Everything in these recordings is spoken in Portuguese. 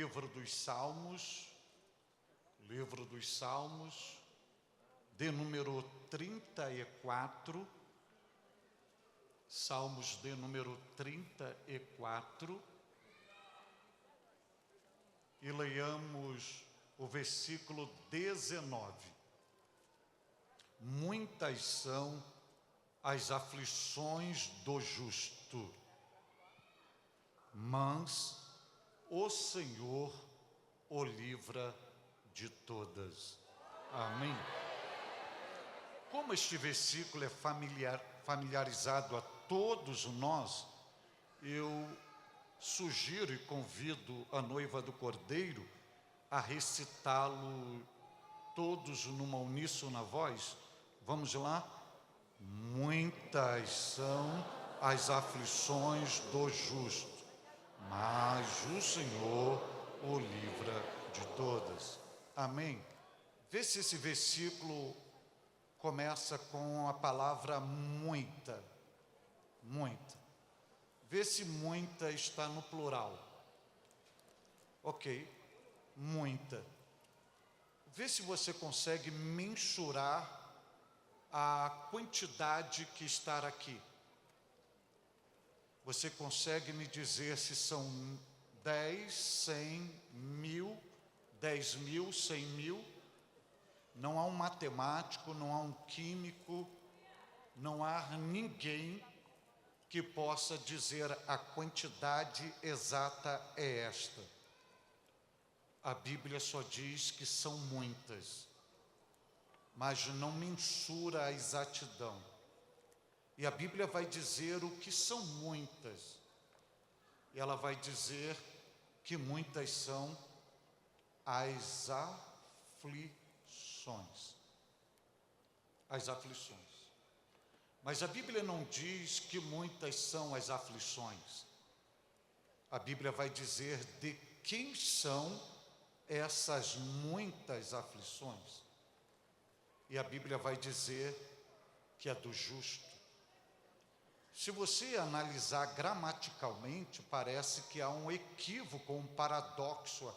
livro dos Salmos, de número 34, Salmos de número 34, e leiamos o versículo 19. Muitas são as aflições do justo, mas o Senhor o livra de todas. Amém. Como este versículo é familiarizado a todos nós, eu sugiro e convido a noiva do Cordeiro a recitá-lo todos numa uníssona voz. Vamos lá? Muitas são as aflições do justo, mas o Senhor o livra de todas. Amém? Vê se esse versículo começa com a palavra muita. Muita. Vê se muita está no plural. Ok, muita. Vê se você consegue mensurar a quantidade que está aqui. Você consegue me dizer se são 10, 100, 1000, 10 mil, 100 mil? Não há um matemático, não há um químico, não há ninguém que possa dizer a quantidade exata é esta. A Bíblia só diz que são muitas, mas não mensura a exatidão. E a Bíblia vai dizer o que são muitas. E ela vai dizer que muitas são as aflições. As aflições. Mas a Bíblia não diz que muitas são as aflições. A Bíblia vai dizer de quem são essas muitas aflições. E a Bíblia vai dizer que é do justo. Se você analisar gramaticalmente, parece que há um equívoco, um paradoxo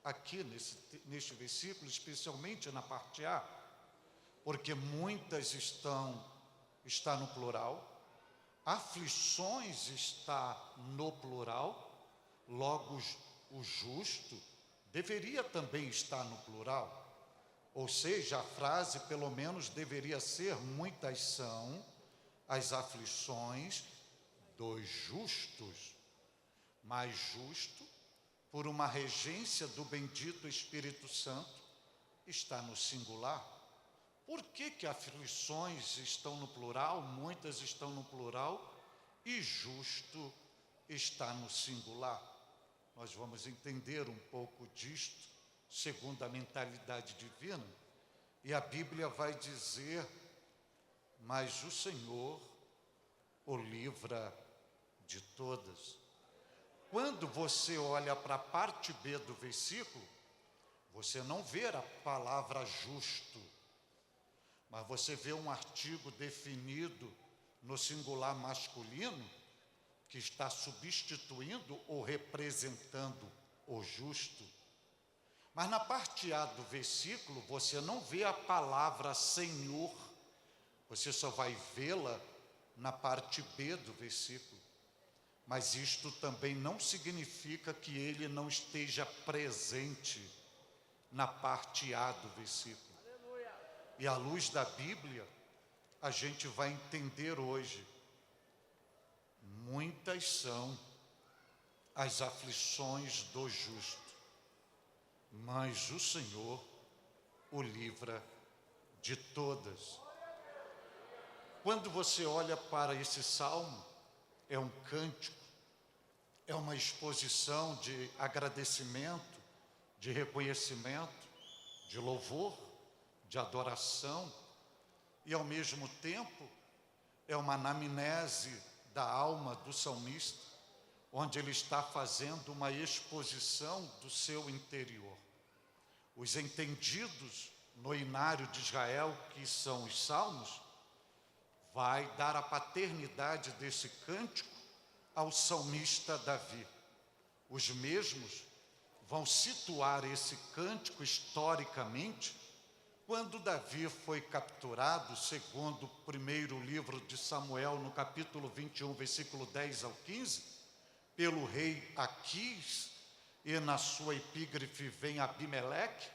aqui neste versículo, especialmente na parte A, porque muitas está no plural, aflições está no plural, logo o justo deveria também estar no plural. Ou seja, a frase pelo menos deveria ser: muitas são as aflições dos justos, mas justo, por uma regência do bendito Espírito Santo, está no singular. Por que aflições estão no plural, muitas estão no plural, e justo está no singular? Nós vamos entender um pouco disto, segundo a mentalidade divina, e a Bíblia vai dizer: mas o Senhor o livra de todas. Quando você olha para a parte B do versículo, você não vê a palavra justo, mas você vê um artigo definido no singular masculino, que está substituindo ou representando o justo. Mas na parte A do versículo, você não vê a palavra Senhor, você só vai vê-la na parte B do versículo. Mas isto também não significa que ele não esteja presente na parte A do versículo. E à luz da Bíblia, a gente vai entender hoje: muitas são as aflições do justo, mas o Senhor o livra de todas. Quando você olha para esse salmo, é um cântico, é uma exposição de agradecimento, de reconhecimento, de louvor, de adoração, e ao mesmo tempo é uma anamnese da alma do salmista, onde ele está fazendo uma exposição do seu interior. Os entendidos no inário de Israel, que são os salmos, vai dar a paternidade desse cântico ao salmista Davi. Os mesmos vão situar esse cântico historicamente, quando Davi foi capturado, segundo o primeiro livro de Samuel, no capítulo 21, versículo 10 ao 15, pelo rei Aquis, e na sua epígrafe vem Abimeleque.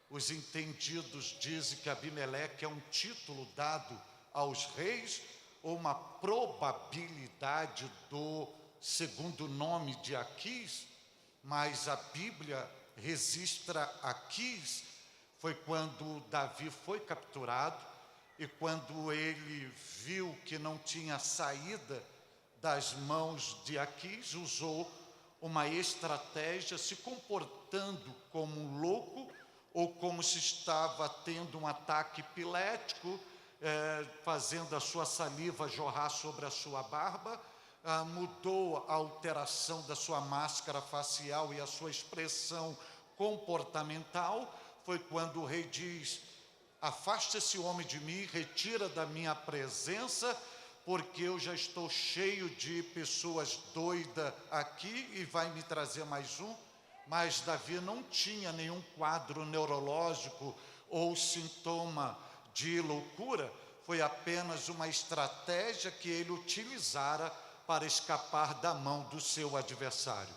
Os entendidos dizem que Abimeleque é um título dado aos reis, ou uma probabilidade do segundo nome de Aquis, mas a Bíblia registra Aquis. Foi quando Davi foi capturado, e quando ele viu que não tinha saída das mãos de Aquis, usou uma estratégia, se comportando como um louco, ou como se estava tendo um ataque epilético, fazendo a sua saliva jorrar sobre a sua barba, mudou a alteração da sua máscara facial e a sua expressão comportamental. Foi quando o rei diz: afasta esse homem de mim, retira da minha presença, porque eu já estou cheio de pessoas doidas aqui e vai me trazer mais um. Mas Davi não tinha nenhum quadro neurológico ou sintoma de loucura, foi apenas uma estratégia que ele utilizara para escapar da mão do seu adversário.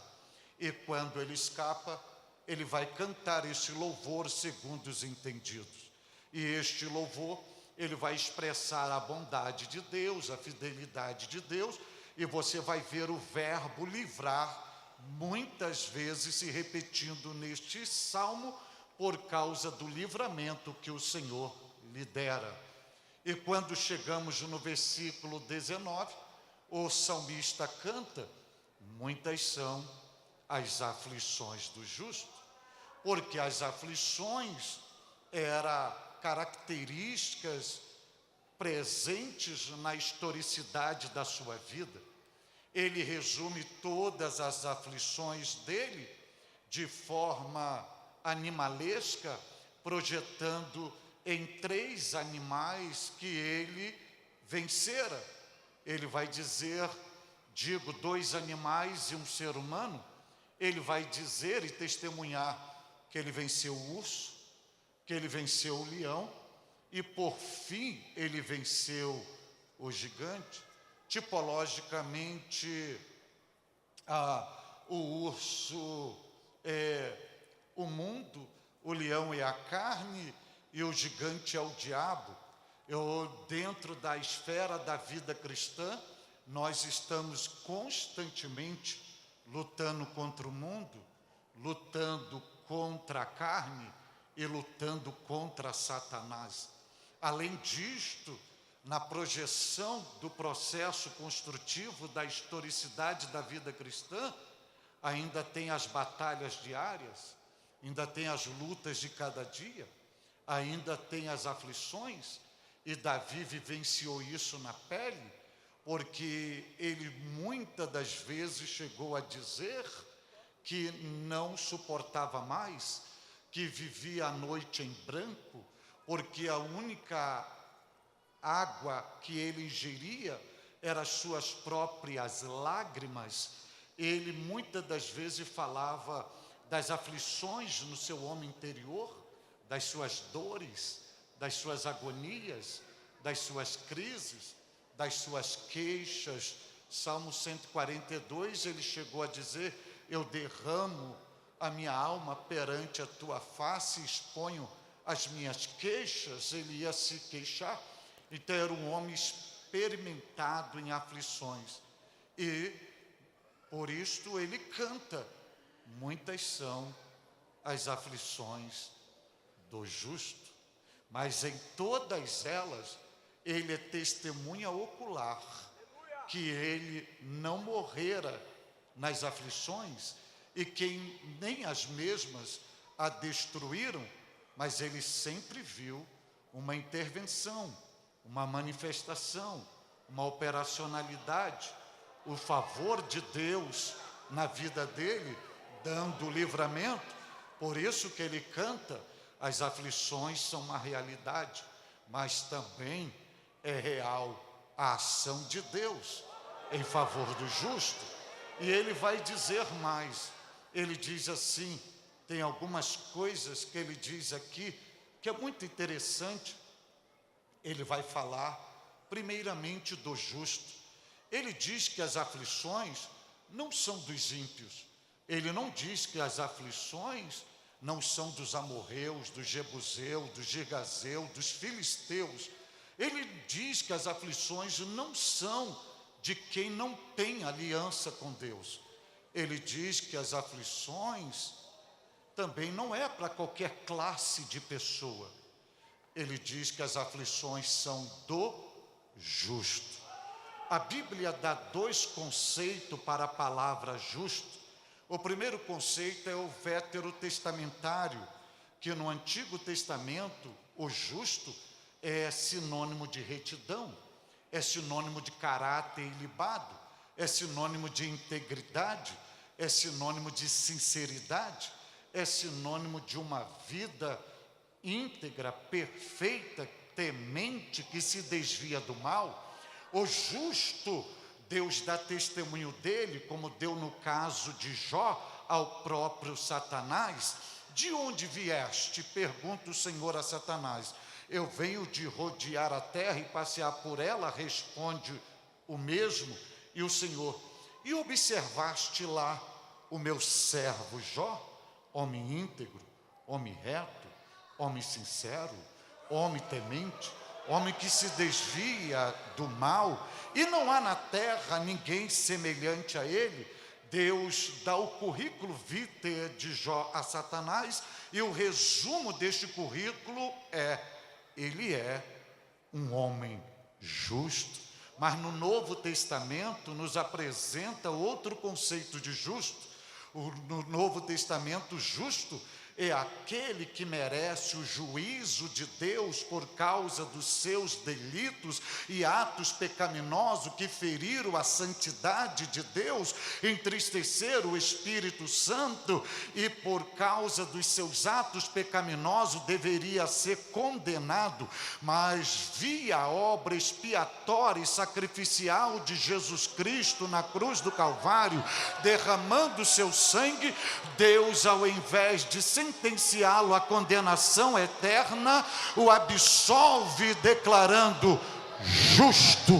E quando ele escapa, ele vai cantar este louvor segundo os entendidos. E este louvor, ele vai expressar a bondade de Deus, a fidelidade de Deus, e você vai ver o verbo livrar muitas vezes se repetindo neste salmo, por causa do livramento que o Senhor lhe dera. E quando chegamos no versículo 19, o salmista canta: muitas são as aflições do justo, porque as aflições eram características presentes na historicidade da sua vida. Ele resume todas as aflições dele de forma animalesca, projetando em 3 animais que ele vencera. Ele vai dizer, 2 animais e um ser humano. Ele vai dizer e testemunhar que ele venceu o urso, que ele venceu o leão, e por fim ele venceu o gigante. Tipologicamente, o urso é o mundo, o leão é a carne e o gigante é o diabo. Dentro da esfera da vida cristã, nós estamos constantemente lutando contra o mundo, lutando contra a carne e lutando contra Satanás. Além disto, na projeção do processo construtivo da historicidade da vida cristã, ainda tem as batalhas diárias, ainda tem as lutas de cada dia, ainda tem as aflições, e Davi vivenciou isso na pele, porque ele muitas das vezes chegou a dizer que não suportava mais, que vivia a noite em branco, porque a única água que ele ingeria eram as suas próprias lágrimas. Ele muitas das vezes falava das aflições no seu homem interior, das suas dores, das suas agonias, das suas crises, das suas queixas. Salmo 142, ele chegou a dizer: eu derramo a minha alma perante a tua face, exponho as minhas queixas. Ele ia se queixar. Então era um homem experimentado em aflições, e por isto ele canta: muitas são as aflições do justo, mas em todas elas ele é testemunha ocular que ele não morrera nas aflições, e que nem as mesmas a destruíram, mas ele sempre viu uma intervenção, uma manifestação, uma operacionalidade, o favor de Deus na vida dele, dando livramento. Por isso que ele canta: as aflições são uma realidade, mas também é real a ação de Deus em favor do justo. E ele vai dizer mais, ele diz assim: tem algumas coisas que ele diz aqui, que é muito interessante. Ele vai falar, primeiramente, do justo. Ele diz que as aflições não são dos ímpios. Ele não diz que as aflições não são dos amorreus, dos jebuseus, dos girgazeus, dos filisteus. Ele diz que as aflições não são de quem não tem aliança com Deus. Ele diz que as aflições também não é para qualquer classe de pessoa. Ele diz que as aflições são do justo. A Bíblia dá dois conceitos para a palavra justo. O primeiro conceito é o veterotestamentário, que no Antigo Testamento, o justo é sinônimo de retidão, é sinônimo de caráter ilibado, é sinônimo de integridade, é sinônimo de sinceridade, é sinônimo de uma vida íntegra, perfeita, temente, que se desvia do mal. O justo, Deus dá testemunho dele, como deu no caso de Jó ao próprio Satanás. De onde vieste? Pergunta o Senhor a Satanás. Eu venho de rodear a terra e passear por ela, responde o mesmo. E o Senhor, e observaste lá o meu servo Jó, homem íntegro, homem reto, homem sincero, homem temente, homem que se desvia do mal, e não há na terra ninguém semelhante a ele. Deus dá o currículo vitae de Jó a Satanás, e o resumo deste currículo é: ele é um homem justo. Mas no Novo Testamento nos apresenta outro conceito de justo. No Novo Testamento, justo é aquele que merece o juízo de Deus por causa dos seus delitos e atos pecaminosos que feriram a santidade de Deus, entristeceram o Espírito Santo, e por causa dos seus atos pecaminosos deveria ser condenado, mas via a obra expiatória e sacrificial de Jesus Cristo na cruz do Calvário, derramando o seu sangue, Deus, ao invés de sentenciá-lo à condenação eterna, o absolve declarando justo.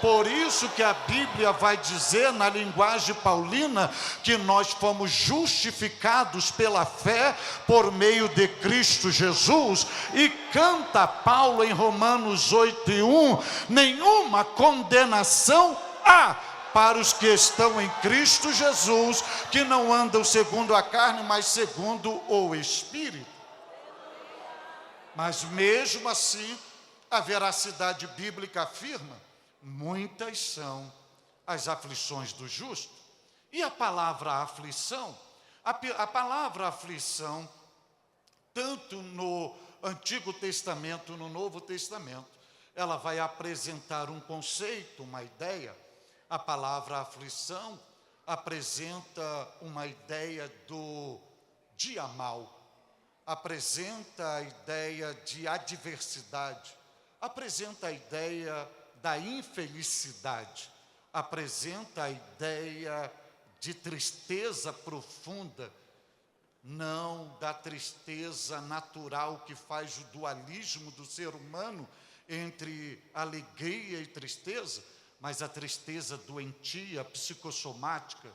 Por isso que a Bíblia vai dizer, na linguagem paulina, que nós fomos justificados pela fé por meio de Cristo Jesus. E canta Paulo em Romanos 8:1, nenhuma condenação há para os que estão em Cristo Jesus, que não andam segundo a carne, mas segundo o Espírito. Mas mesmo assim, a veracidade bíblica afirma: muitas são as aflições do justo. E a palavra aflição? A palavra aflição, tanto no Antigo Testamento, no Novo Testamento, ela vai apresentar um conceito, uma ideia. A palavra aflição apresenta uma ideia do dia mau, apresenta a ideia de adversidade, apresenta a ideia da infelicidade, apresenta a ideia de tristeza profunda, não da tristeza natural que faz o dualismo do ser humano entre alegria e tristeza, mas a tristeza doentia, psicossomática.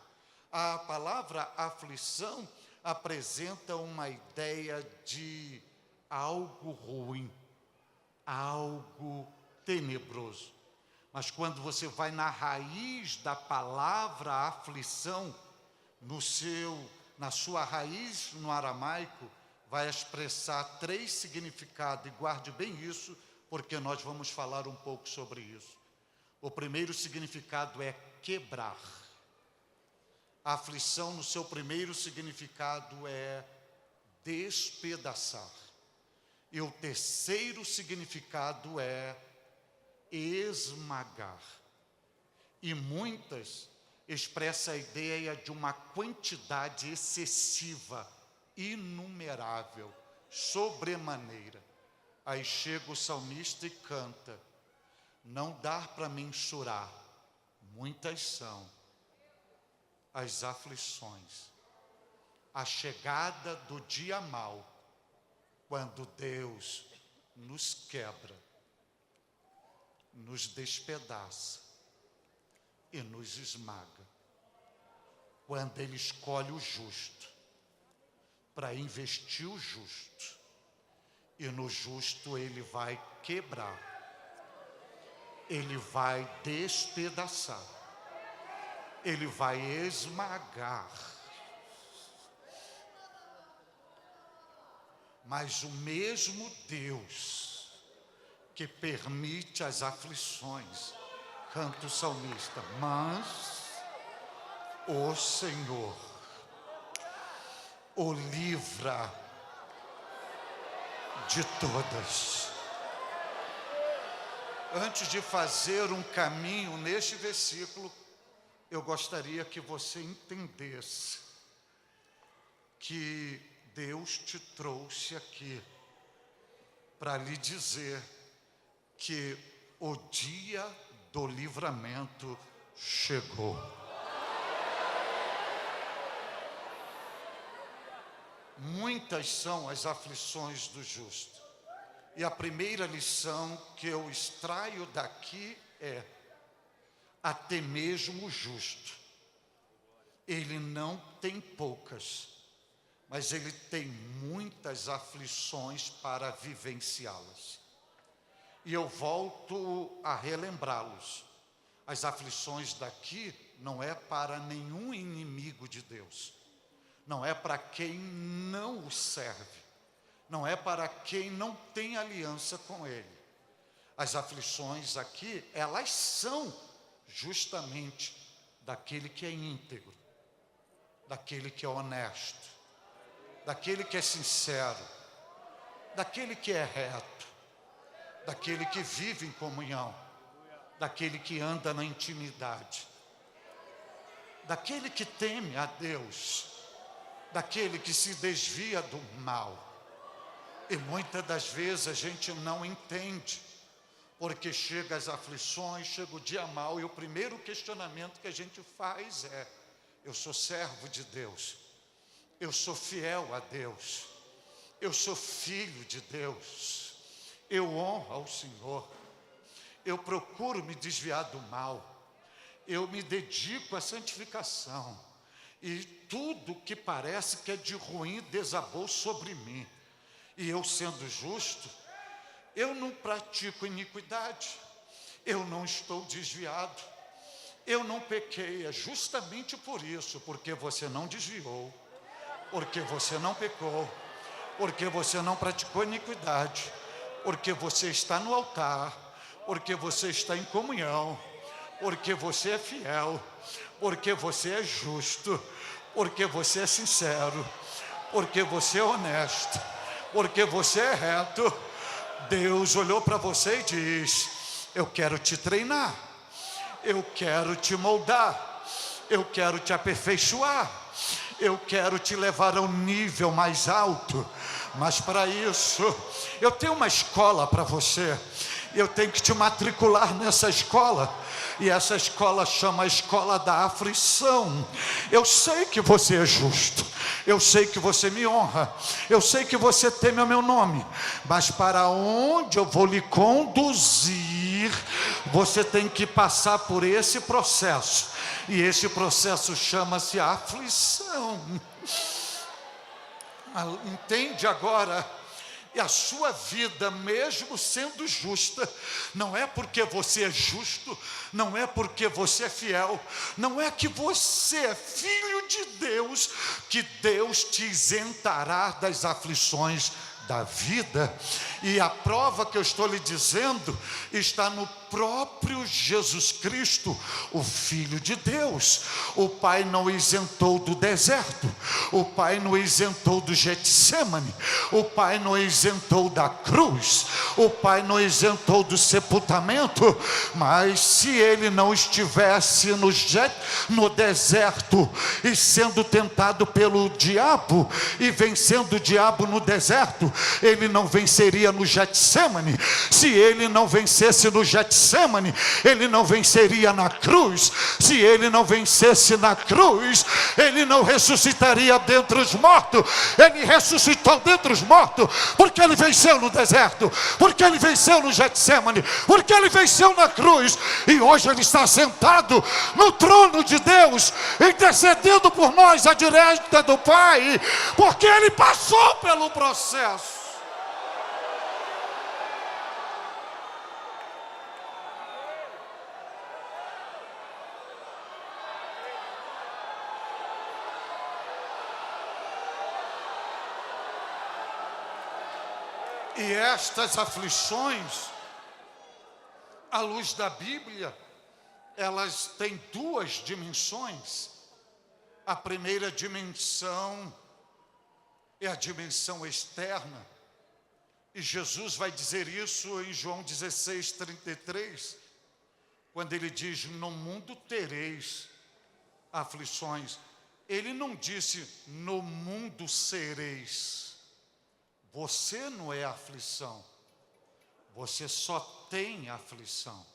A palavra aflição apresenta uma ideia de algo ruim, algo tenebroso. Mas quando você vai na raiz da palavra aflição, na sua raiz no aramaico, vai expressar 3 significados, e guarde bem isso, porque nós vamos falar um pouco sobre isso. O primeiro significado é quebrar. A aflição, no seu primeiro significado, é despedaçar. E o terceiro significado é esmagar. E muitas expressam a ideia de uma quantidade excessiva, inumerável, sobremaneira. Aí chega o salmista e canta: não dá para mensurar, muitas são as aflições, a chegada do dia mau, quando Deus nos quebra, nos despedaça e nos esmaga. Quando Ele escolhe o justo para investir o justo, e no justo Ele vai quebrar, Ele vai despedaçar, Ele vai esmagar. Mas o mesmo Deus que permite as aflições, canta o salmista, mas o Senhor o livra de todas. Antes de fazer um caminho neste versículo, eu gostaria que você entendesse que Deus te trouxe aqui para lhe dizer que o dia do livramento chegou. Muitas são as aflições do justo. E a primeira lição que eu extraio daqui é: até mesmo o justo, ele não tem poucas, mas ele tem muitas aflições para vivenciá-las. E eu volto a relembrá-los. As aflições daqui não é para nenhum inimigo de Deus. Não é para quem não o serve. Não é para quem não tem aliança com Ele. As aflições aqui, elas são justamente daquele que é íntegro, daquele que é honesto, daquele que é sincero, daquele que é reto, daquele que vive em comunhão, daquele que anda na intimidade, daquele que teme a Deus, daquele que se desvia do mal. E muitas das vezes a gente não entende, porque chega as aflições, chega o dia mau, e o primeiro questionamento que a gente faz é: eu sou servo de Deus, eu sou fiel a Deus, eu sou filho de Deus, eu honro ao Senhor, eu procuro me desviar do mal, eu me dedico à santificação, e tudo que parece que é de ruim desabou sobre mim. E eu, sendo justo, eu não pratico iniquidade, eu não estou desviado, eu não pequei. É justamente por isso, porque você não desviou, porque você não pecou, porque você não praticou iniquidade, porque você está no altar, porque você está em comunhão, porque você é fiel, porque você é justo, porque você é sincero, porque você é honesto, porque você é reto. Deus olhou para você e diz: eu quero te treinar, eu quero te moldar, eu quero te aperfeiçoar, eu quero te levar a um nível mais alto. Mas para isso, eu tenho uma escola para você, eu tenho que te matricular nessa escola. E essa escola chama a escola da aflição. Eu sei que você é justo, eu sei que você me honra, eu sei que você teme o meu nome, mas para onde eu vou lhe conduzir, você tem que passar por esse processo. E esse processo chama-se aflição. Entende agora? E a sua vida, mesmo sendo justa, não é porque você é justo, não é porque você é fiel, não é que você é filho de Deus, que Deus te isentará das aflições da vida. E a prova que eu estou lhe dizendo está no próprio Jesus Cristo, o Filho de Deus. O Pai não o isentou do deserto, o Pai não o isentou do Getsêmani, o Pai não o isentou da cruz, o Pai não o isentou do sepultamento. Mas se ele não estivesse no deserto e sendo tentado pelo diabo e vencendo o diabo no deserto, ele não venceria no Getsemane. Se ele não vencesse no Getsemane, ele não venceria na cruz. Se ele não vencesse na cruz, ele não ressuscitaria dentre os mortos. Ele ressuscitou dentre os mortos, porque ele venceu no deserto, porque ele venceu no Getsemane, porque ele venceu na cruz. E hoje ele está sentado no trono de Deus, intercedendo por nós à direita do Pai, porque ele passou pelo processo. E estas aflições, à luz da Bíblia, elas têm duas dimensões. A primeira dimensão é a dimensão externa. E Jesus vai dizer isso em João 16:33, quando ele diz: no mundo tereis aflições. Ele não disse: no mundo sereis. Você não é aflição, você só tem aflição.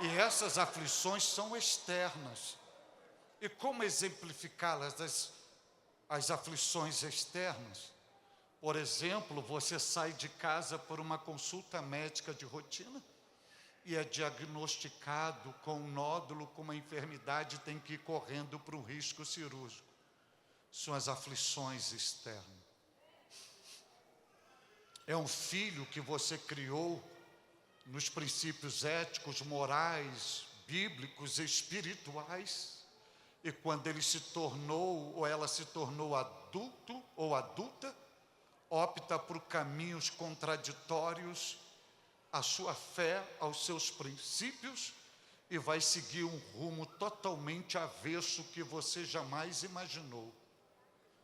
E essas aflições são externas. E como exemplificá-las, as aflições externas? Por exemplo, você sai de casa por uma consulta médica de rotina e é diagnosticado com um nódulo, com uma enfermidade, tem que ir correndo para um risco cirúrgico. São as aflições externas. É um filho que você criou nos princípios éticos, morais, bíblicos, espirituais, e quando ele se tornou, ou ela se tornou adulto ou adulta, opta por caminhos contraditórios à sua fé, aos seus princípios, e vai seguir um rumo totalmente avesso que você jamais imaginou.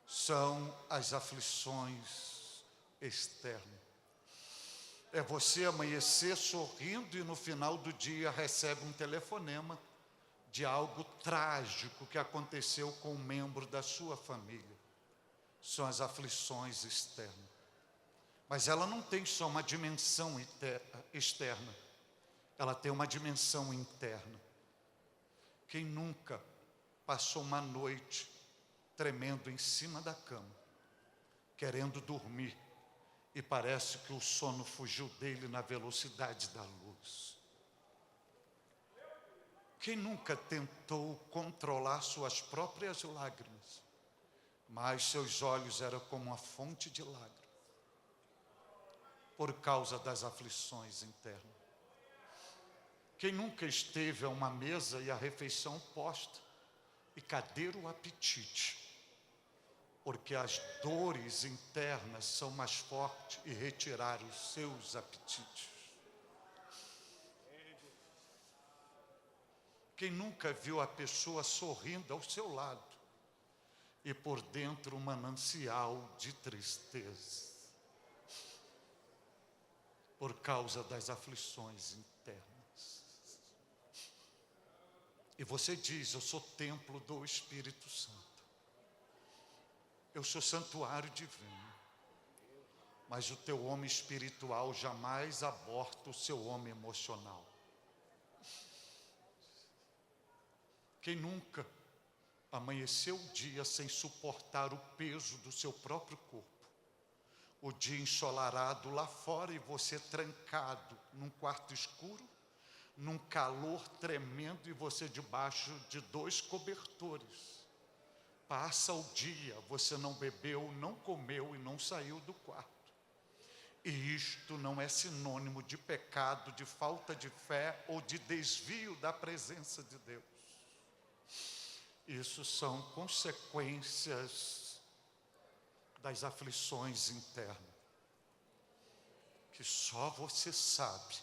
São as aflições externas. É você amanhecer sorrindo e no final do dia recebe um telefonema de algo trágico que aconteceu com um membro da sua família. São as aflições externas. Mas ela não tem só uma dimensão externa, ela tem uma dimensão interna. Quem nunca passou uma noite tremendo em cima da cama, querendo dormir, e parece que o sono fugiu dele na velocidade da luz? Quem nunca tentou controlar suas próprias lágrimas, mas seus olhos eram como uma fonte de lágrimas, por causa das aflições internas? Quem nunca esteve a uma mesa e a refeição posta, e cadê o apetite? Porque as dores internas são mais fortes e retiraram os seus apetites. Quem nunca viu a pessoa sorrindo ao seu lado e por dentro um manancial de tristeza, por causa das aflições internas? E você diz: eu sou templo do Espírito Santo, eu sou santuário divino. Mas o teu homem espiritual jamais aborta o seu homem emocional. Quem nunca amanheceu o dia sem suportar o peso do seu próprio corpo? O dia ensolarado lá fora e você trancado num quarto escuro, num calor tremendo, e você debaixo de 2 cobertores. Passa o dia, você não bebeu, não comeu e não saiu do quarto. E isto não é sinônimo de pecado, de falta de fé ou de desvio da presença de Deus. Isso são consequências das aflições internas, que só você sabe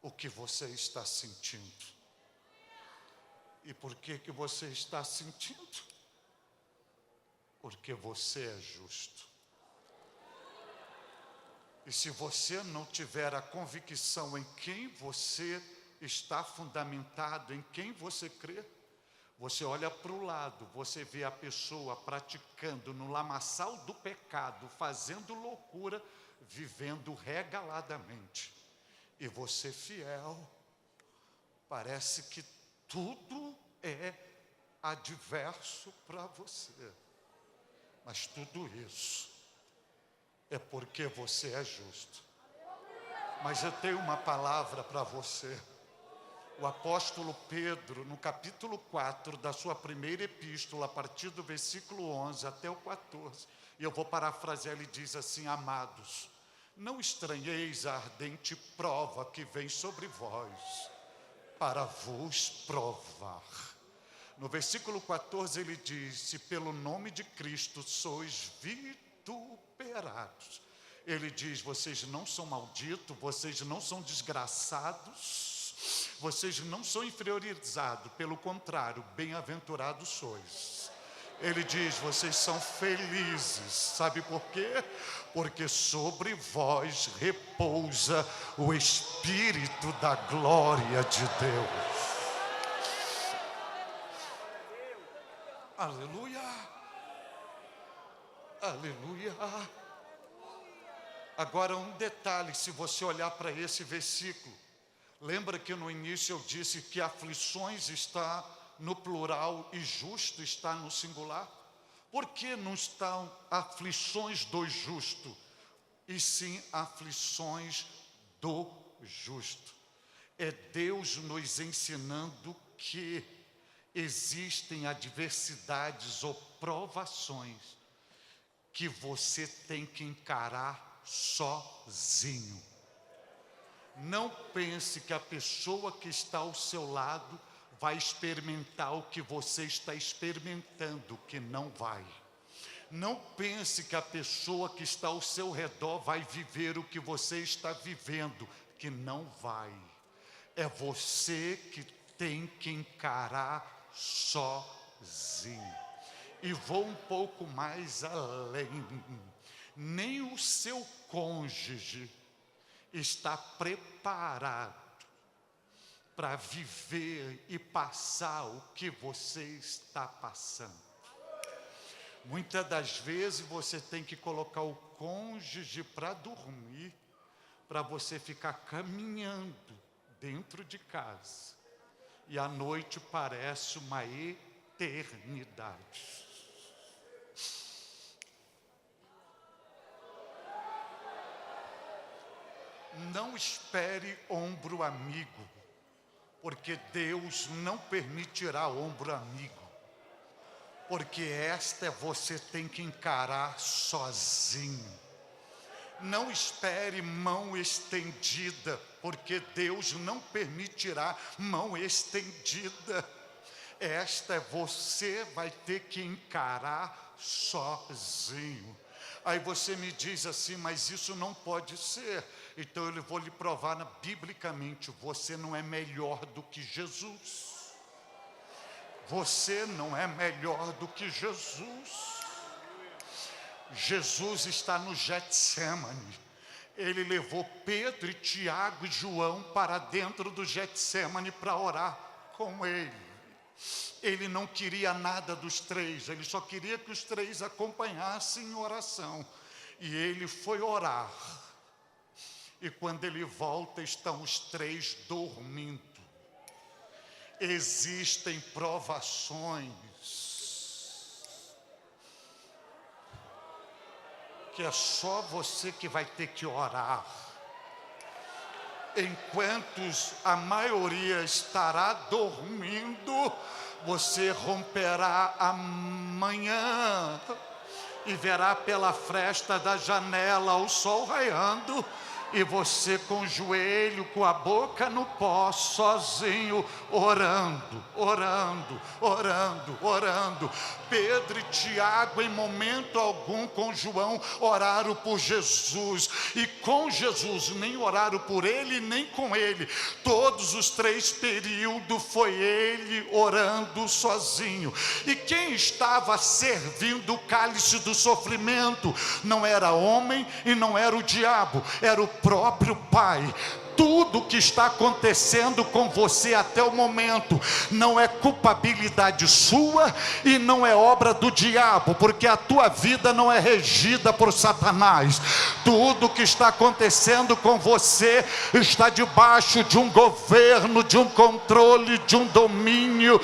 o que você está sentindo. E por que você está sentindo? Porque você é justo. E se você não tiver a convicção em quem você está fundamentado em quem você crê. Você olha para o lado, você vê a pessoa praticando no lamaçal do pecado, fazendo loucura, vivendo regaladamente. E você fiel, parece que tudo é adverso para você. Mas tudo isso é porque você é justo. Mas eu tenho uma palavra para você. O apóstolo Pedro, no capítulo 4 da sua primeira epístola, a partir do versículo 11 até o 14, e eu vou parafrasear, ele diz assim: amados, não estranheis a ardente prova que vem sobre vós, para vos provar. No versículo 14 ele diz: se pelo nome de Cristo sois vituperados. Ele diz: vocês não são malditos, vocês não são desgraçados, vocês não são inferiorizados, pelo contrário, bem-aventurados sois. Ele diz: vocês são felizes. Sabe por quê? Porque sobre vós repousa o Espírito da glória de Deus. Aleluia! Aleluia! Agora um detalhe, se você olhar para esse versículo, lembra que no início eu disse que aflições está no plural e justo está no singular? Por que não estão aflições do justo, e sim aflições do justo? É Deus nos ensinando que existem adversidades ou provações que você tem que encarar sozinho. Não pense que a pessoa que está ao seu lado vai experimentar o que você está experimentando, que não vai. Não pense que a pessoa que está ao seu redor vai viver o que você está vivendo, que não vai. É você que tem que encarar sozinho. E vou um pouco mais além. Nem o seu cônjuge está preparado para viver e passar o que você está passando. Muitas das vezes você tem que colocar o cônjuge para dormir, para você ficar caminhando dentro de casa. E a noite parece uma eternidade. Não espere ombro amigo, porque Deus não permitirá ombro amigo, porque esta você tem que encarar sozinho. Não espere mão estendida, porque Deus não permitirá mão estendida. Esta você vai ter que encarar sozinho. Aí você me diz assim: mas isso não pode ser. Então eu vou lhe provar biblicamente: você não é melhor do que Jesus. Você não é melhor do que Jesus. Jesus está no Getsemane. Ele levou Pedro e Tiago e João para dentro do Getsemane para orar com ele. Ele não queria nada dos três, ele só queria que os três acompanhassem em oração. E ele foi orar. E quando ele volta, estão os três dormindo. Existem provações que é só você que vai ter que orar. Enquanto a maioria estará dormindo, você romperá amanhã e verá pela fresta da janela o sol raiando, e você com o joelho, com a boca no pó, sozinho, orando, orando, orando, orando. Pedro e Tiago, em momento algum, com João, oraram por Jesus. E com Jesus, nem oraram por ele, nem com ele. Todos os 3 períodos foi ele orando sozinho. E quem estava servindo o cálice do sofrimento não era homem e não era o diabo, era o próprio Pai. Tudo que está acontecendo com você até o momento não é culpabilidade sua e não é obra do diabo, porque a tua vida não é regida por Satanás. Tudo que está acontecendo com você está debaixo de um governo, de um controle, de um domínio,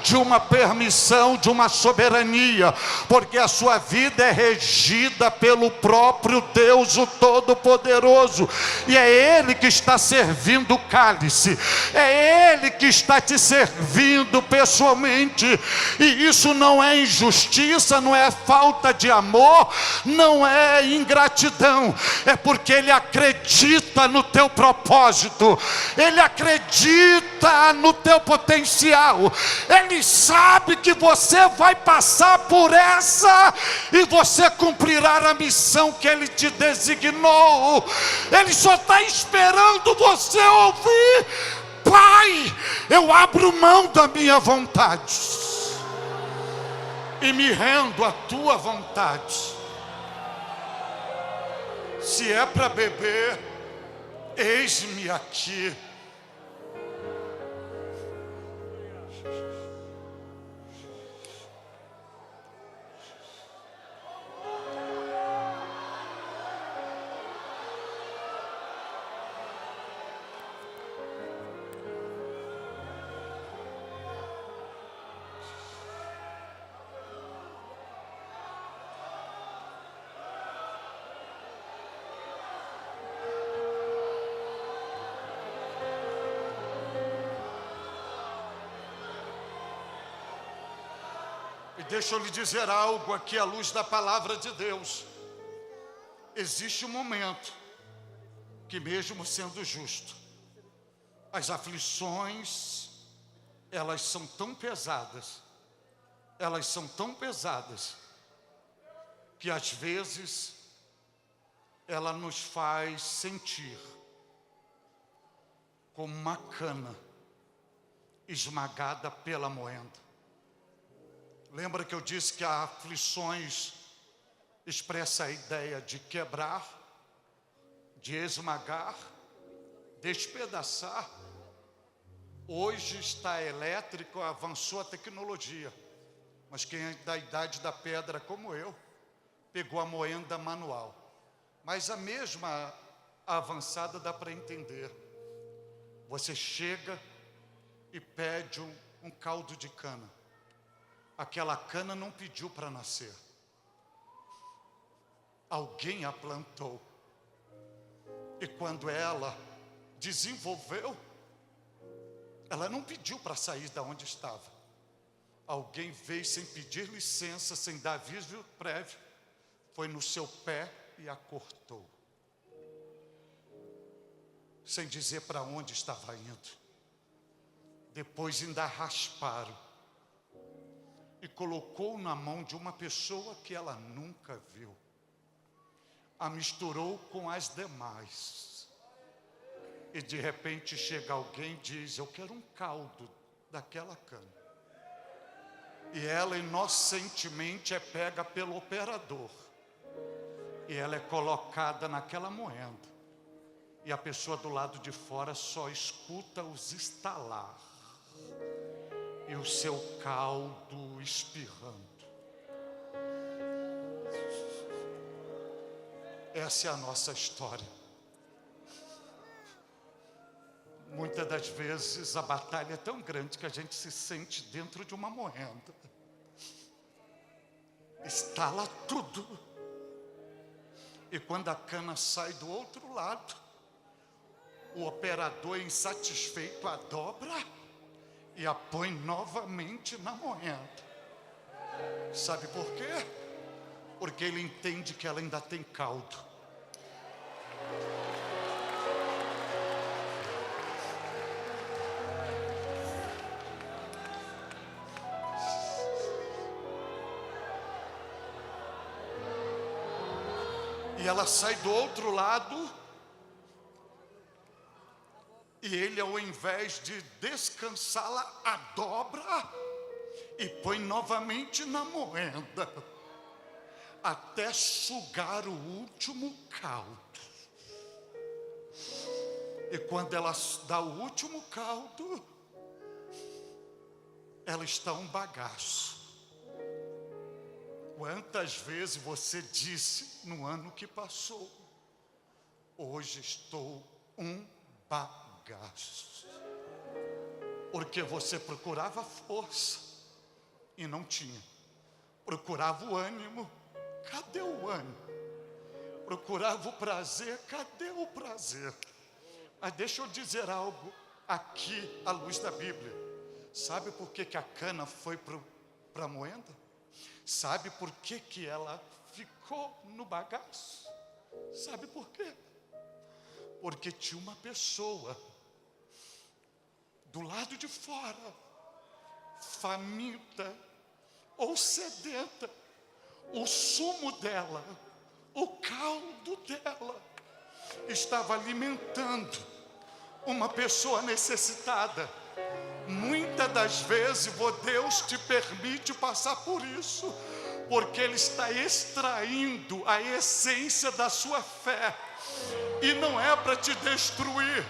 de uma permissão, de uma soberania, porque a sua vida é regida pelo próprio Deus, o Todo-Poderoso, e é Ele que está servindo o cálice, é Ele que está te servindo pessoalmente, e isso não é injustiça, não é falta de amor, não é ingratidão, é porque Ele acredita no teu propósito, Ele acredita no teu potencial, Ele sabe que você vai passar por essa e você cumprirá a missão que Ele te designou. Ele só está esperando você ouvir: Pai, eu abro mão da minha vontade e me rendo à tua vontade. Se é para beber, eis-me aqui. E deixa eu lhe dizer algo aqui à luz da palavra de Deus. Existe um momento que, mesmo sendo justo, as aflições, elas são tão pesadas, que às vezes ela nos faz sentir como uma cana esmagada pela moenda. Lembra que eu disse que as aflições expressa a ideia de quebrar, de esmagar, despedaçar. Hoje está elétrico, avançou a tecnologia, mas quem é da idade da pedra como eu, pegou a moenda manual. Mas a mesma avançada dá para entender. Você chega e pede um caldo de cana. Aquela cana não pediu para nascer. Alguém a plantou. E quando ela desenvolveu, ela não pediu para sair da onde estava. Alguém veio sem pedir licença, sem dar aviso prévio, foi no seu pé e a cortou. Sem dizer para onde estava indo. Depois ainda rasparam. E colocou na mão de uma pessoa que ela nunca viu. A misturou com as demais. E de repente chega alguém e diz: eu quero um caldo daquela cana. E ela inocentemente é pega pelo operador. E ela é colocada naquela moenda. E a pessoa do lado de fora só escuta os estalar. E o seu caldo espirrando. Essa é a nossa história. Muitas das vezes a batalha é tão grande que a gente se sente dentro de uma moenda. Estala tudo. E quando a cana sai do outro lado, o operador insatisfeito a dobra e a põe novamente na moenda. Sabe por quê? Porque ele entende que ela ainda tem caldo. E ela sai do outro lado, e ele, ao invés de descansá-la, a dobra e põe novamente na moenda, até sugar o último caldo. E quando ela dá o último caldo, ela está um bagaço. Quantas vezes você disse no ano que passou: hoje estou um bagaço? Porque você procurava força e não tinha. Procurava o ânimo, cadê o ânimo? Procurava o prazer, cadê o prazer? Mas deixa eu dizer algo aqui à luz da Bíblia. Sabe por que a cana foi para a moenda? Sabe por que ela ficou no bagaço? Sabe por quê? Porque tinha uma pessoa do lado de fora, faminta ou sedenta. O sumo dela, o caldo dela, estava alimentando uma pessoa necessitada. Muitas das vezes Deus te permite passar por isso, porque Ele está extraindo a essência da sua fé. E não é para te destruir,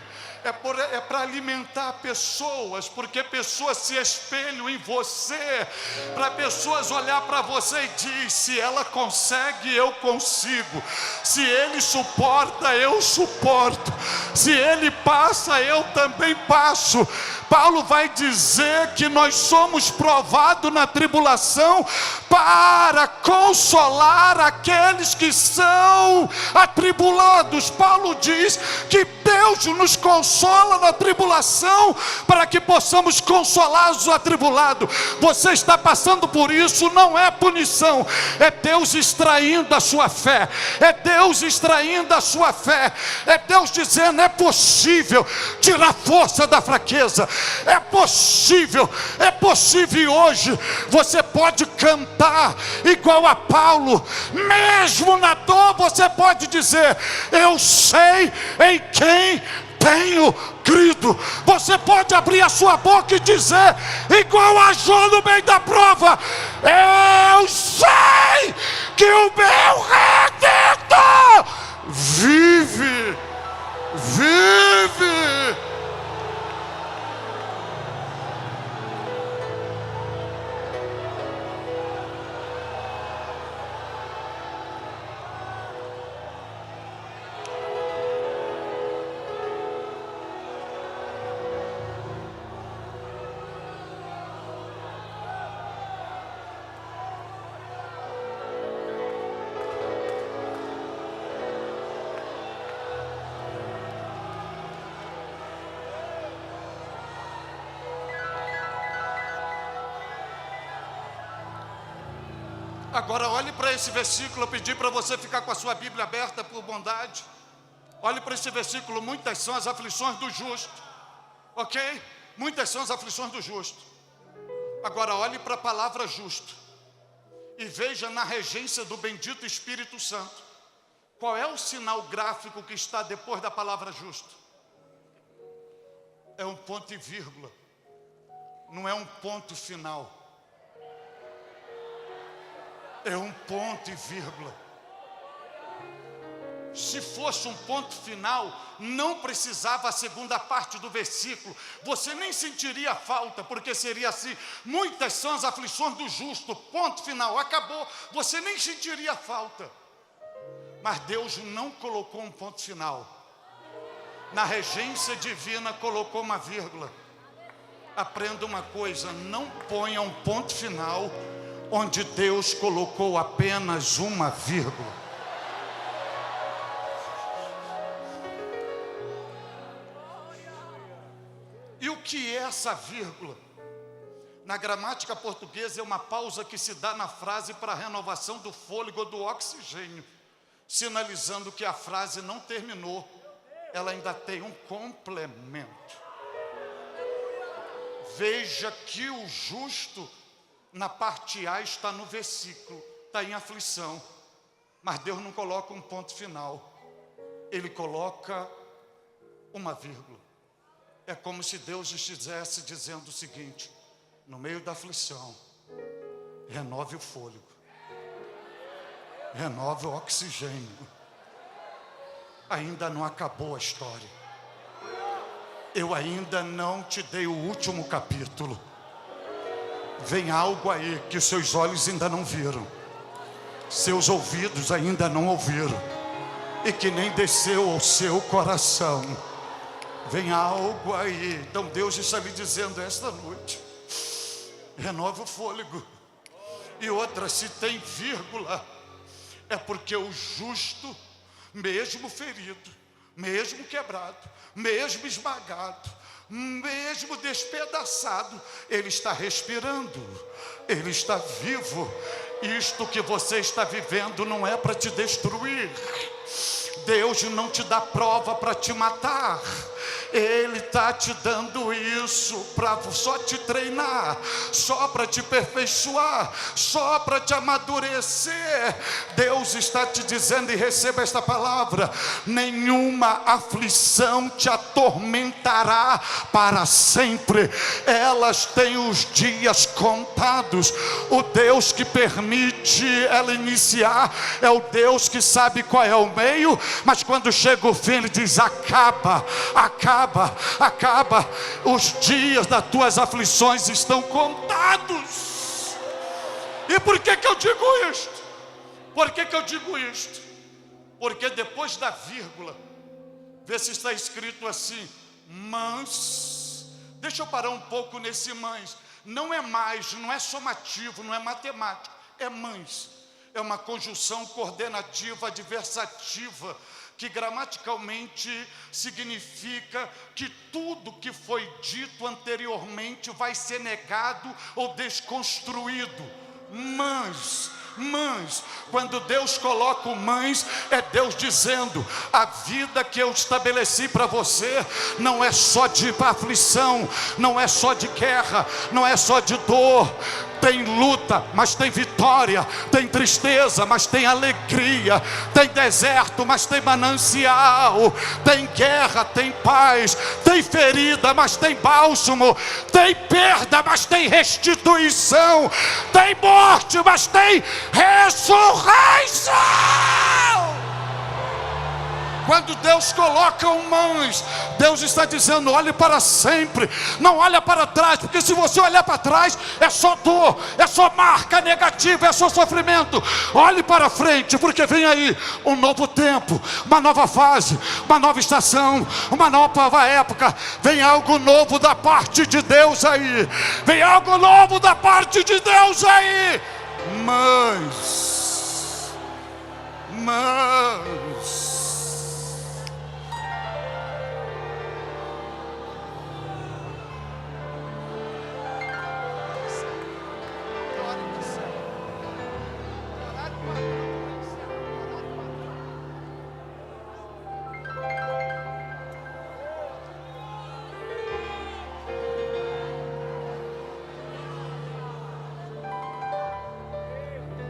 é para alimentar pessoas, porque pessoas se espelham em você, para pessoas olhar para você e dizer: se ela consegue, eu consigo. Se ele suporta, eu suporto. Se ele passa, eu também passo. Paulo vai dizer que nós somos provados na tribulação para consolar aqueles que são atribulados. Paulo diz que Deus nos consola na tribulação para que possamos consolar os atribulados. Você está passando por isso, não é punição, é Deus extraindo a sua fé, é Deus extraindo a sua fé, é Deus dizendo: é possível tirar força da fraqueza, é possível. E hoje você pode cantar igual a Paulo, mesmo na dor você pode dizer: eu sei em quem tenho crido. Você pode abrir a sua boca e dizer, igual a Jó no meio da prova: eu sei que o meu Redentor vive. Agora olhe para esse versículo. Eu pedi para você ficar com a sua Bíblia aberta por bondade. Olhe para esse versículo: muitas são as aflições do justo. Ok? Muitas são as aflições do justo. Agora olhe para a palavra justo e veja na regência do bendito Espírito Santo qual é o sinal gráfico que está depois da palavra justo. É um ponto e vírgula, não é um ponto final. É um ponto e vírgula. Se fosse um ponto final, não precisava a segunda parte do versículo. Você nem sentiria falta, porque seria assim: muitas são as aflições do justo, ponto final, acabou. Você nem sentiria falta. Mas Deus não colocou um ponto final. Na regência divina colocou uma vírgula. Aprenda uma coisa: não ponha um ponto final onde Deus colocou apenas uma vírgula. E o que é essa vírgula? Na gramática portuguesa é uma pausa que se dá na frase para a renovação do fôlego ou do oxigênio, sinalizando que a frase não terminou, ela ainda tem um complemento. Veja que o justo, na parte A, está no versículo, está em aflição, mas Deus não coloca um ponto final, Ele coloca uma vírgula. É como se Deus estivesse dizendo o seguinte: no meio da aflição, renove o fôlego, renove o oxigênio, ainda não acabou a história. eu ainda não te dei o último capítulo. Vem algo aí que os seus olhos ainda não viram, seus ouvidos ainda não ouviram, e que nem desceu ao seu coração. Vem algo aí. Então Deus está lhe dizendo esta noite: renova o fôlego. E outra, se tem vírgula, é porque o justo, mesmo ferido, mesmo quebrado, mesmo esmagado, mesmo despedaçado, ele está respirando, ele está vivo. Isto que você está vivendo não é para te destruir. Deus não te dá prova para te matar. Ele está te dando isso para só te treinar, só para te aperfeiçoar, só para te amadurecer. Deus está te dizendo, e receba esta palavra: nenhuma aflição te atormentará para sempre. Elas têm os dias contados. O Deus que permite ela iniciar é o Deus que sabe qual é o meio, mas quando chega o fim ele diz: acaba, acaba, acaba. Os dias das tuas aflições estão contados. E por que eu digo isto? Por que eu digo isto? Porque depois da vírgula, vê se está escrito assim: mas. Deixa eu parar um pouco nesse mas. Não é mais, não é somativo, não é matemático, é mas. É uma conjunção coordenativa adversativa, que gramaticalmente significa que tudo que foi dito anteriormente vai ser negado ou desconstruído. Mas, quando Deus coloca o mas, é Deus dizendo: a vida que eu estabeleci para você não é só de aflição, não é só de guerra, não é só de dor. Tem luta, mas tem vitória. Tem tristeza, mas tem alegria. Tem deserto, mas tem manancial. Tem guerra, tem paz. Tem ferida, mas tem bálsamo. Tem perda, mas tem restituição. Tem morte, mas tem ressurreição. Quando Deus coloca um mas, Deus está dizendo: olhe para sempre, não olha para trás, porque se você olhar para trás, é só dor, é só marca negativa, é só sofrimento. Olhe para frente, porque vem aí um novo tempo, uma nova fase, uma nova estação, uma nova época. Vem algo novo da parte de Deus aí, vem algo novo da parte de Deus aí. Mas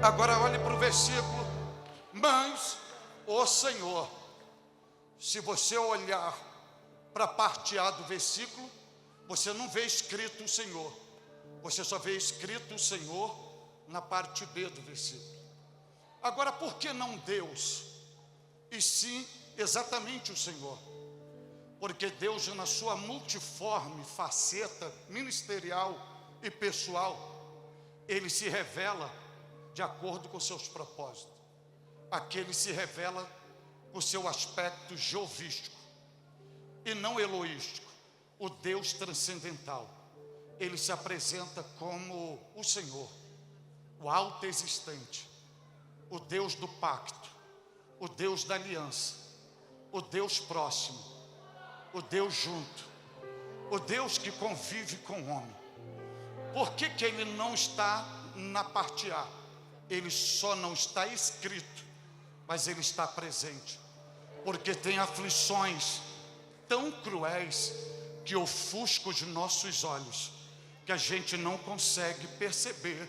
agora olhe para o versículo: mas o Senhor. Se você olhar para a parte A do versículo, você não vê escrito o Senhor, você só vê escrito o Senhor na parte B do versículo. Agora, por que não Deus, e sim exatamente o Senhor? Porque Deus, na sua multiforme faceta ministerial e pessoal, Ele se revela de acordo com seus propósitos. Aqui Ele se revela com seu aspecto geovístico e não eloístico, o Deus transcendental. Ele se apresenta como o Senhor, o alto existente, o Deus do pacto, o Deus da aliança, o Deus próximo, o Deus junto, o Deus que convive com o homem. Por que Ele não está na parte A? Ele só não está escrito, mas Ele está presente, porque tem aflições tão cruéis que ofuscam os nossos olhos, que a gente não consegue perceber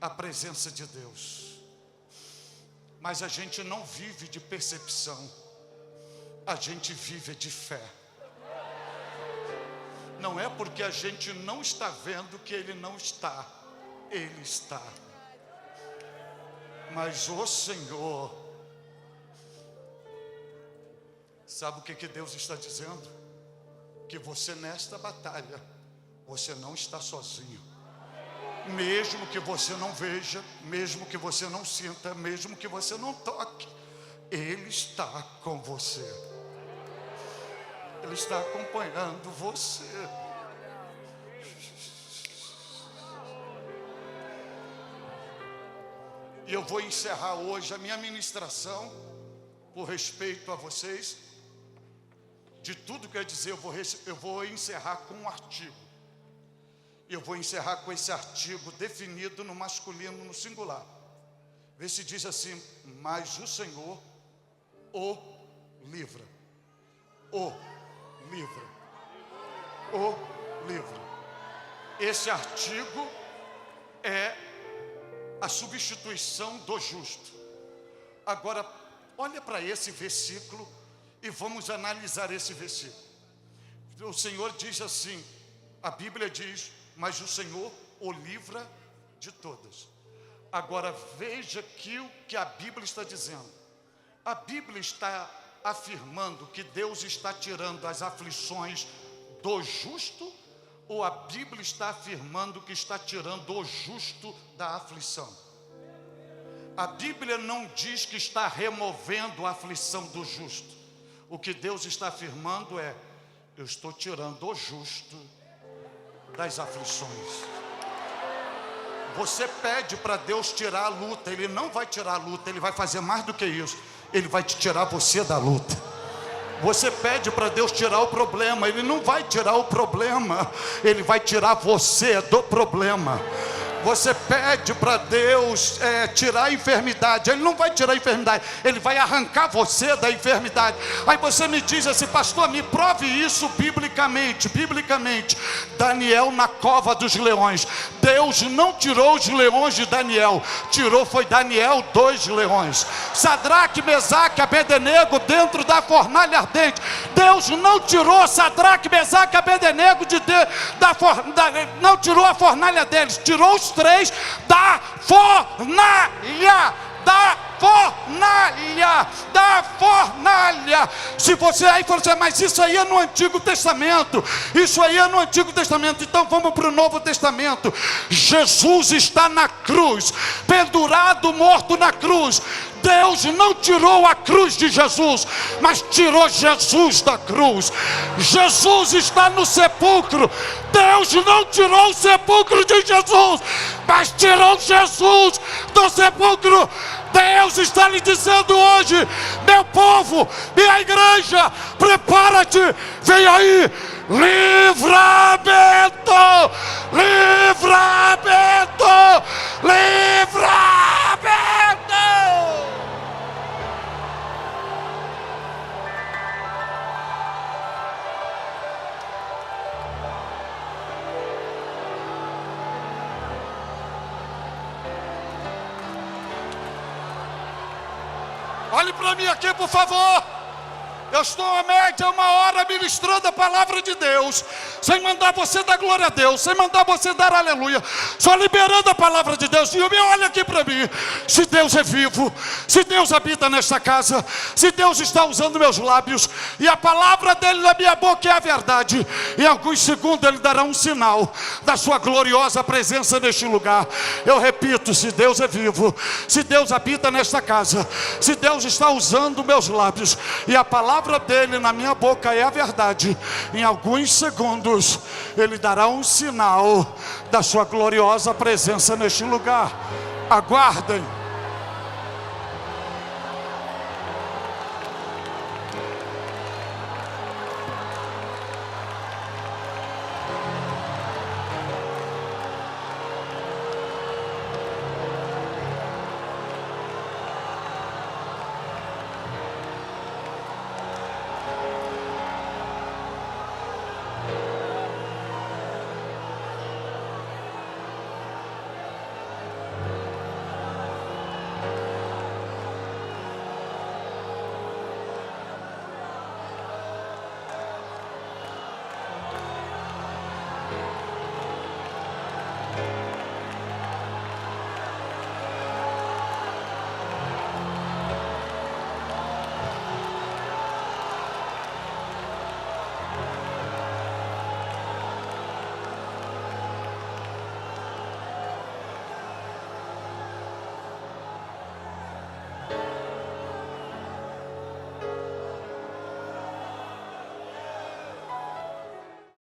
a presença de Deus. Mas a gente não vive de percepção, a gente vive de fé. Não é porque a gente não está vendo que Ele não está, Ele está. Mas o Senhor, sabe o que Deus está dizendo? que você nesta batalha, você não está sozinho. Mesmo que você não veja, mesmo que você não sinta, mesmo que você não toque, Ele está com você. Ele está acompanhando você. E eu vou encerrar hoje a minha ministração, por respeito a vocês. De tudo que eu ia dizer, eu vou encerrar com um artigo. Eu vou encerrar com esse artigo definido no masculino, no singular. Vê se diz assim: mas o Senhor o livra. O livra. O livra. Esse artigo é a substituição do justo. Agora, olha para esse versículo e vamos analisar esse versículo. O Senhor diz assim, a Bíblia diz: mas o Senhor o livra de todas. Agora veja aqui o que a Bíblia está dizendo. A Bíblia está afirmando que Deus está tirando as aflições do justo, ou a Bíblia está afirmando que está tirando o justo da aflição? A Bíblia não diz que está removendo a aflição do justo. O que Deus está afirmando é: eu estou tirando o justo das aflições. Você pede para Deus tirar a luta, Ele não vai tirar a luta, Ele vai fazer mais do que isso. Ele vai te tirar você da luta. Você pede para Deus tirar o problema, Ele não vai tirar o problema, Ele vai tirar você do problema. Você pede para Deus tirar a enfermidade, Ele não vai tirar a enfermidade, Ele vai arrancar você da enfermidade. Aí você me diz assim: pastor, me prove isso biblicamente. Daniel na cova dos leões, Deus não tirou os leões de Daniel, tirou foi Daniel dos leões. Sadraque, Mesaque, Abednego dentro da fornalha ardente, Deus não tirou Sadraque, Mesaque, Abednego não tirou a fornalha deles, tirou os três da fornalha. Se você aí for dizer: mas isso aí é no Antigo Testamento, então vamos para o Novo Testamento. Jesus está na cruz, pendurado, morto na cruz. Deus não tirou a cruz de Jesus, mas tirou Jesus da cruz. Jesus está no sepulcro. Deus não tirou o sepulcro de Jesus, mas tirou Jesus do sepulcro. Deus está lhe dizendo hoje: meu povo, minha igreja, prepara-te, vem aí, livramento, livramento, livramento. Olhe para mim aqui, por favor. Eu estou a média 1 hora ministrando a palavra de Deus, sem mandar você dar glória a Deus, sem mandar você dar aleluia, só liberando a palavra de Deus. E olha aqui para mim: se Deus é vivo, se Deus habita nesta casa, se Deus está usando meus lábios, e a palavra dele na minha boca é a verdade, em alguns segundos ele dará um sinal da sua gloriosa presença neste lugar. Eu repito: se Deus é vivo, se Deus habita nesta casa, se Deus está usando meus lábios, e a palavra dele na minha boca é a verdade, em alguns segundos ele dará um sinal da sua gloriosa presença neste lugar. Aguardem.